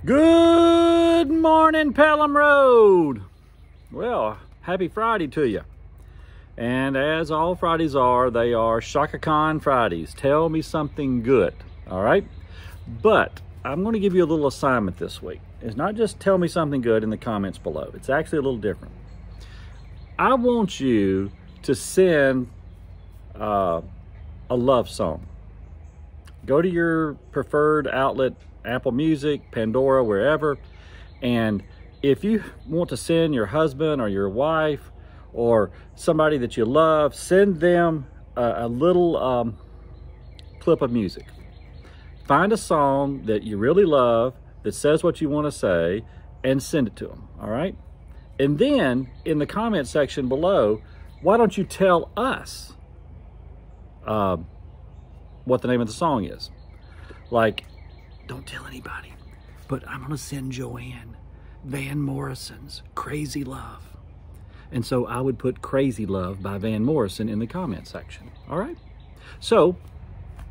Good morning, Pelham Road. Well, happy Friday to you. And as all Fridays are, they are Shaka Khan Fridays. Tell me something good, all right? But I'm going to give you a little assignment this week. It's not just tell me something good in the comments below. It's actually a little different. I want you to send a love song. Go to your preferred outlet, Apple Music, Pandora, wherever. And if you want to send your husband or your wife or somebody that you love, send them a little clip of music. Find a song that you really love that says what you want to say and send it to them, all right? And then in the comment section below, why don't you tell us what the name of the song is? Like, don't tell anybody, but I'm going to send Joanne Van Morrison's Crazy Love. And so I would put Crazy Love by Van Morrison in the comment section. All right. So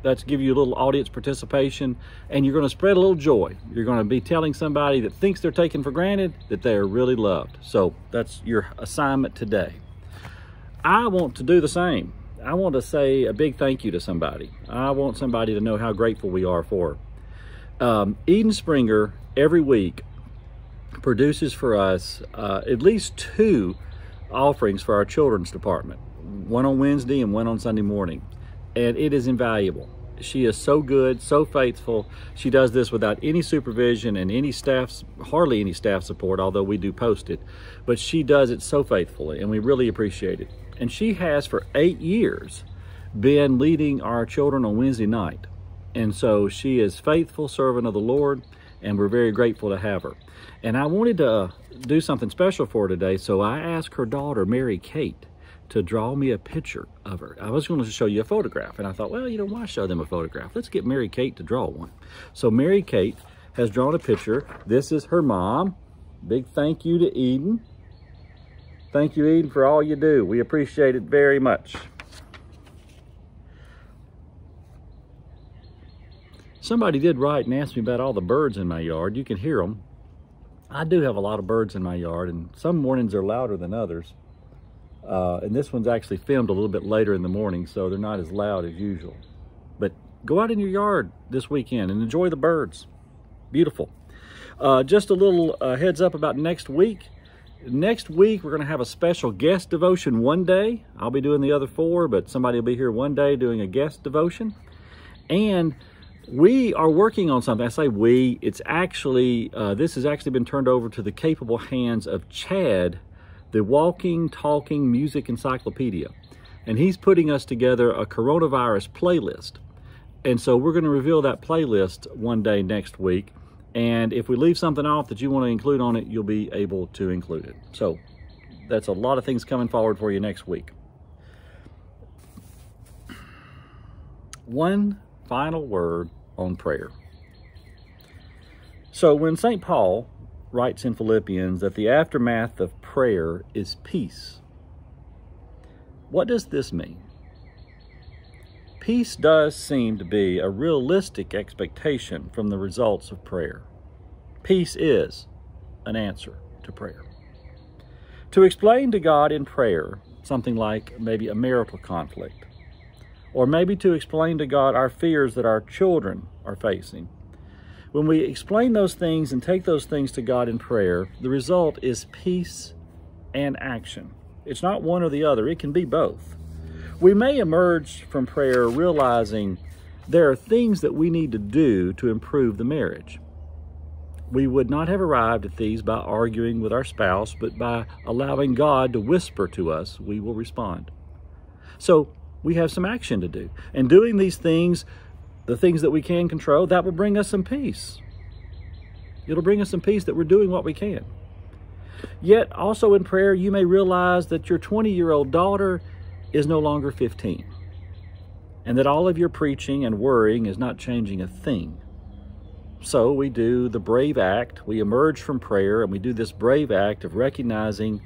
that's give you a little audience participation, and you're going to spread a little joy. You're going to be telling somebody that thinks they're taken for granted that they are really loved. So that's your assignment today. I want to do the same. I want to say a big thank you to somebody. I want somebody to know how grateful we are for her. Eden Springer every week produces for us at least 2 offerings for our children's department, one on Wednesday and one on Sunday morning, and it is invaluable. She is so good, so faithful. She does this without any supervision and any staff, hardly any staff support, although we do post it, but she does it so faithfully, and we really appreciate it. And she has for 8 years been leading our children on Wednesday night. And so she is faithful servant of the Lord, and we're very grateful to have her. And I wanted to do something special for her today, so I asked her daughter, Mary Kate, to draw me a picture of her. I was going to show you a photograph, and I thought, well, you know, why show them a photograph? Let's get Mary Kate to draw one. So Mary Kate has drawn a picture. This is her mom. Big thank you to Eden. Thank you, Eden, for all you do. We appreciate it very much. Somebody did write and ask me about all the birds in my yard. You can hear them. I do have a lot of birds in my yard, and some mornings are louder than others. And this one's actually filmed a little bit later in the morning, so they're not as loud as usual. But go out in your yard this weekend and enjoy the birds. Beautiful. Just a little heads up about next week. Next week, we're going to have a special guest devotion one day. I'll be doing the other 4, but somebody will be here one day doing a guest devotion. And we are working on something. I say we, it's actually, this has actually been turned over to the capable hands of Chad, the walking, talking music encyclopedia. And he's putting us together a coronavirus playlist. And so we're going to reveal that playlist one day next week. And if we leave something off that you want to include on it, you'll be able to include it. So that's a lot of things coming forward for you next week. One final word on prayer. So when St. Paul writes in Philippians that the aftermath of prayer is peace, what does this mean? Peace does seem to be a realistic expectation from the results of prayer. Peace is an answer to prayer. To explain to God in prayer something like maybe a marital conflict, or maybe to explain to God our fears that our children are facing, when we explain those things and take those things to God in prayer, the result is peace and action. It's not one or the other. It can be both. We may emerge from prayer realizing there are things that we need to do to improve the marriage. We would not have arrived at these by arguing with our spouse, but by allowing God to whisper to us, we will respond. So we have some action to do. And doing these things, the things that we can control, that will bring us some peace. It'll bring us some peace that we're doing what we can. Yet also in prayer, you may realize that your 20-year-old daughter is no longer 15, and that all of your preaching and worrying is not changing a thing. So we do the brave act. We emerge from prayer and we do this brave act of recognizing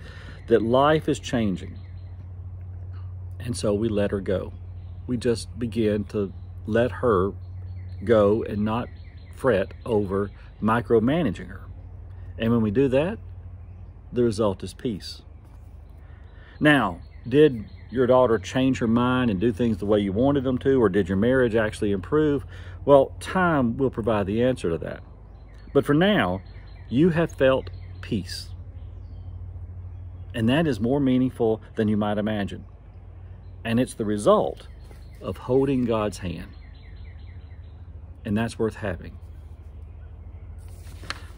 that life is changing. And so we let her go. We just begin to let her go and not fret over micromanaging her. And when we do that, the result is peace. Now, did your daughter change her mind and do things the way you wanted them to, or did your marriage actually improve? Well, time will provide the answer to that. But for now, you have felt peace. And that is more meaningful than you might imagine. And it's the result of holding God's hand. And that's worth having.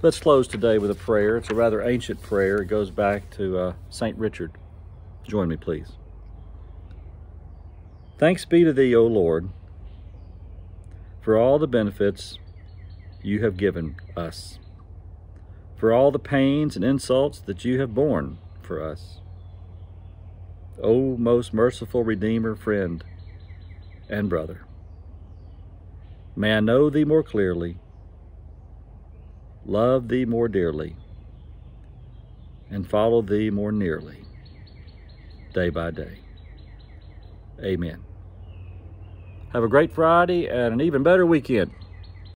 Let's close today with a prayer. It's a rather ancient prayer. It goes back to St. Richard. Join me, please. Thanks be to thee, O Lord, for all the benefits you have given us, for all the pains and insults that you have borne for us. O most merciful Redeemer, friend, and brother, may I know thee more clearly, love thee more dearly, and follow thee more nearly, day by day. Amen. Have a great Friday and an even better weekend.